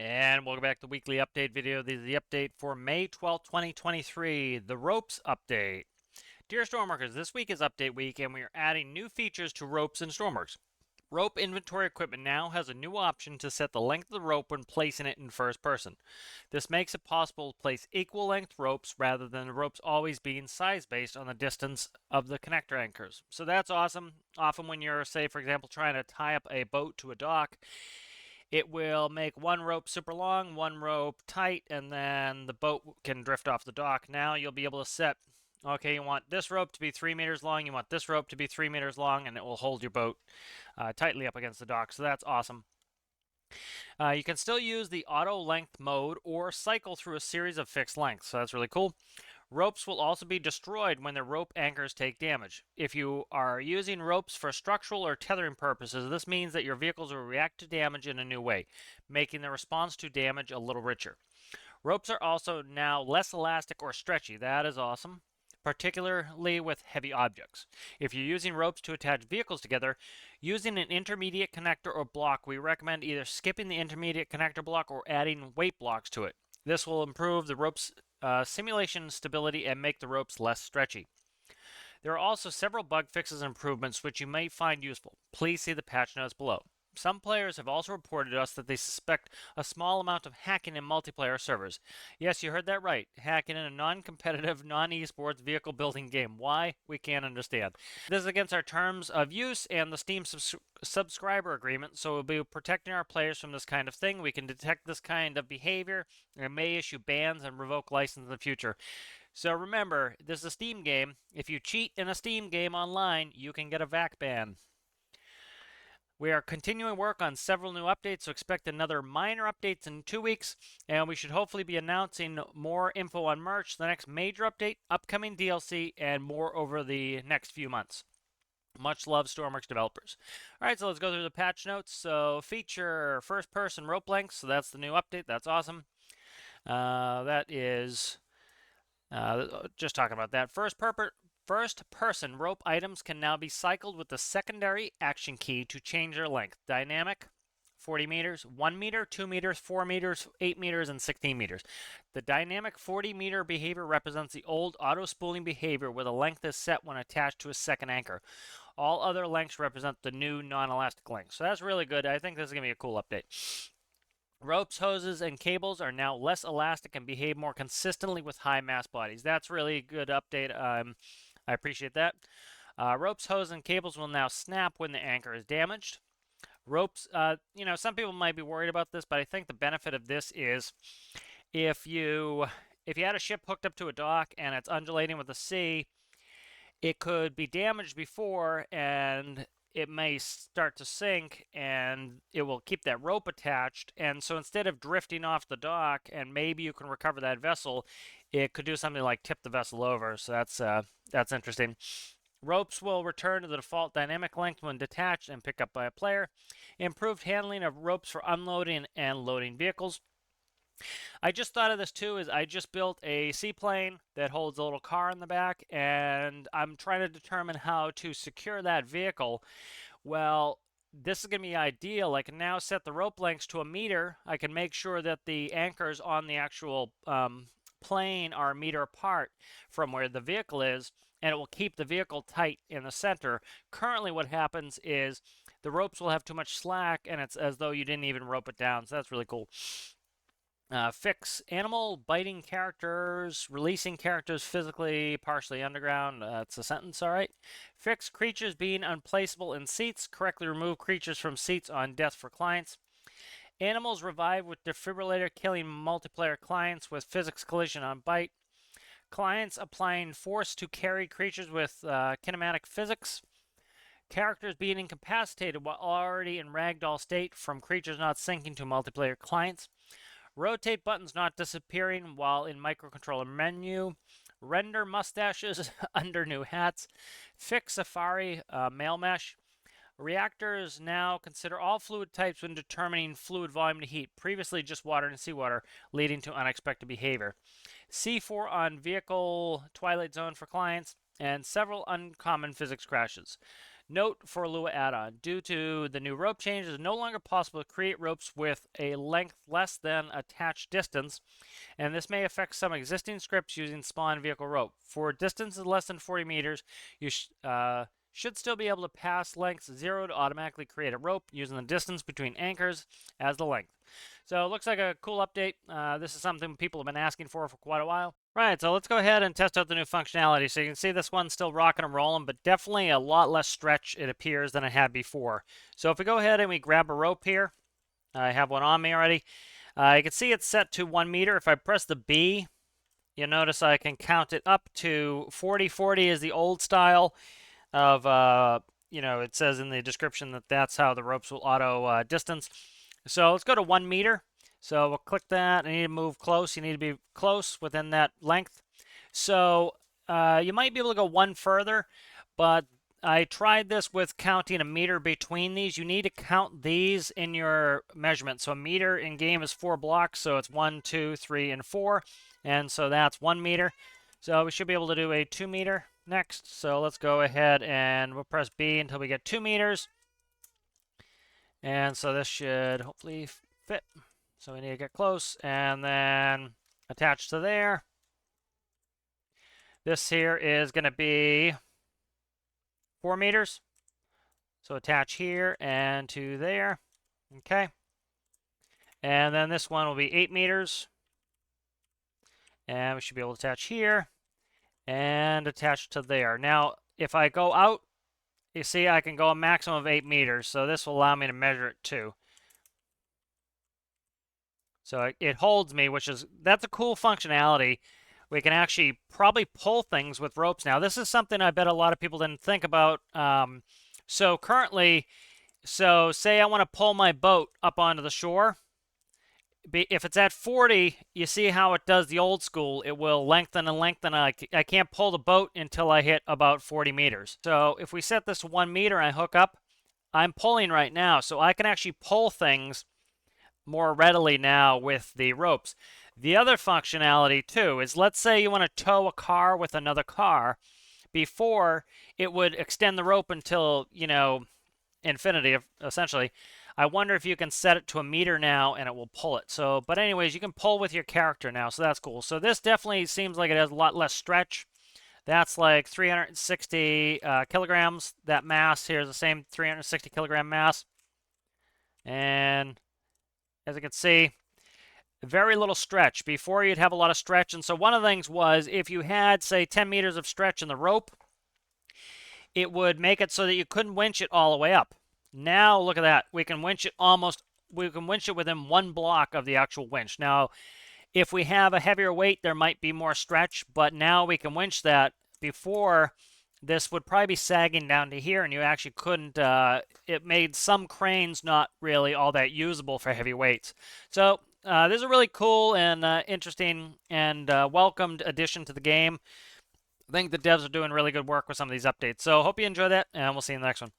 And welcome back to the weekly update video. This is the update for May 12th, 2023, the ropes update. Dear Stormworkers, this week is update week and we are adding new features to ropes in Stormworks. Rope inventory equipment now has a new option to set the length of the rope when placing it in first person. This makes it possible to place equal length ropes rather than the ropes always being size based on the distance of the connector anchors. So that's awesome. Often when you're, say, for example, trying to tie up a boat to a dock, it will make one rope super long, one rope tight, and then the boat can drift off the dock. Now you'll be able to set, okay, you want this rope to be 3 meters long, you want this rope to be 3 meters long, and it will hold your boat tightly up against the dock. So that's awesome. You can still use the auto length mode or cycle through a series of fixed lengths. So that's really cool. Ropes will also be destroyed when the rope anchors take damage. If you are using ropes for structural or tethering purposes, this means that your vehicles will react to damage in a new way, making the response to damage a little richer. Ropes are also now less elastic or stretchy. That is awesome, particularly with heavy objects. If you're using ropes to attach vehicles together, using an intermediate connector or block, we recommend either skipping the intermediate connector block or adding weight blocks to it. This will improve the rope's simulation stability and make the ropes less stretchy. There are also several bug fixes and improvements which you may find useful. Please see the patch notes below. Some players have also reported to us that they suspect a small amount of hacking in multiplayer servers. Yes, you heard that right. Hacking in a non-competitive, non-esports vehicle building game. Why? We can't understand. This is against our terms of use and the Steam subscriber agreement, so we'll be protecting our players from this kind of thing. We can detect this kind of behavior and may issue bans and revoke license in the future. So remember, this is a Steam game. If you cheat in a Steam game online, you can get a VAC ban. We are continuing work on several new updates, so expect another minor updates in 2 weeks, and we should hopefully be announcing more info on merch, the next major update, upcoming DLC, and more over the next few months. Much love, Stormworks developers. All right, so let's go through the patch notes. So feature first-person rope lengths, so that's the new update. That's awesome. That is just talking about that. First-person rope items can now be cycled with the secondary action key to change their length. Dynamic, 40 meters, 1 meter, 2 meters, 4 meters, 8 meters, and 16 meters. The dynamic 40-meter behavior represents the old auto-spooling behavior where the length is set when attached to a second anchor. All other lengths represent the new non-elastic length. So that's really good. I think this is going to be a cool update. Ropes, hoses, and cables are now less elastic and behave more consistently with high mass bodies. That's really a good update. I appreciate that. Ropes, hoses, and cables will now snap when the anchor is damaged. Ropes, some people might be worried about this, but I think the benefit of this is if you had a ship hooked up to a dock and it's undulating with the sea, it could be damaged before and it may start to sink and it will keep that rope attached. And so instead of drifting off the dock and maybe you can recover that vessel, it could do something like tip the vessel over. So that's interesting. Ropes will return to the default dynamic length when detached and picked up by a player. Improved handling of ropes for unloading and loading vehicles. I just thought of this too, is I just built a seaplane that holds a little car in the back, and I'm trying to determine how to secure that vehicle. Well, this is going to be ideal. I can now set the rope lengths to a meter. I can make sure that the anchors on the actual plane are a meter apart from where the vehicle is, and it will keep the vehicle tight in the center. Currently what happens is the ropes will have too much slack, and it's as though you didn't even rope it down, so that's really cool. Fix animal biting characters, releasing characters physically, partially underground. That's a sentence, all right. Fix creatures being unplaceable in seats. Correctly remove creatures from seats on death for clients. Animals revive with defibrillator, killing multiplayer clients with physics collision on bite. Clients applying force to carry creatures with kinematic physics. Characters being incapacitated while already in ragdoll state from creatures not sinking to multiplayer clients. Rotate buttons not disappearing while in microcontroller menu. Render mustaches under new hats. Fix Safari mail mesh. Reactors now consider all fluid types when determining fluid volume to heat. Previously just water and seawater, leading to unexpected behavior. C4 on vehicle Twilight Zone for clients. And several uncommon physics crashes. Note for Lua add-on. Due to the new rope change, it is no longer possible to create ropes with a length less than attached distance, and this may affect some existing scripts using spawn vehicle rope. For distances less than 40 meters, you should still be able to pass lengths 0 to automatically create a rope using the distance between anchors as the length. So it looks like a cool update. This is something people have been asking for quite a while. Right, so let's go ahead and test out the new functionality. So you can see this one's still rocking and rolling, but definitely a lot less stretch, it appears, than it had before. So if we go ahead and we grab a rope here, I have one on me already. You can see it's set to 1 meter. If I press the B, you'll notice I can count it up to 40. 40 is the old style of, it says in the description that that's how the ropes will auto distance. So let's go to 1 meter. So we'll click that. I need to move close. You need to be close within that length. So you might be able to go one further, but I tried this with counting a meter between these. You need to count these in your measurement. So a meter in game is 4 blocks, so it's 1, 2, 3, and 4. And so that's 1 meter. So we should be able to do a 2 meter next. So let's go ahead and we'll press B until we get 2 meters. And so this should hopefully fit. So we need to get close and then attach to there. This here is going to be 4 meters. So attach here and to there. Okay. And then this one will be 8 meters. And we should be able to attach here and attach to there. Now, if I go out, you see I can go a maximum of 8 meters. So this will allow me to measure it too. So it holds me, that's a cool functionality. We can actually probably pull things with ropes now. This is something I bet a lot of people didn't think about. So currently, say I want to pull my boat up onto the shore. If it's at 40, you see how it does the old school. It will lengthen and lengthen. I can't pull the boat until I hit about 40 meters. So if we set this to 1 meter and I hook up, I'm pulling right now. So I can actually pull things more readily now with the ropes. The other functionality too is, let's say you want to tow a car with another car. Before, it would extend the rope until, infinity, essentially. I wonder if you can set it to 1 meter now and it will pull it. So, but anyways, you can pull with your character now, so that's cool. So this definitely seems like it has a lot less stretch. That's like 360 kilograms. That mass here is the same 360 kilogram mass. And as you can see, very little stretch. Before, you'd have a lot of stretch. And so one of the things was, if you had, say, 10 meters of stretch in the rope, it would make it so that you couldn't winch it all the way up. Now, look at that. We can winch it within 1 block of the actual winch. Now, if we have a heavier weight, there might be more stretch, but now we can winch that. Before, this would probably be sagging down to here, and you actually couldn't. It made some cranes not really all that usable for heavy weights. So this is a really cool and interesting and welcomed addition to the game. I think the devs are doing really good work with some of these updates. So hope you enjoy that, and we'll see you in the next one.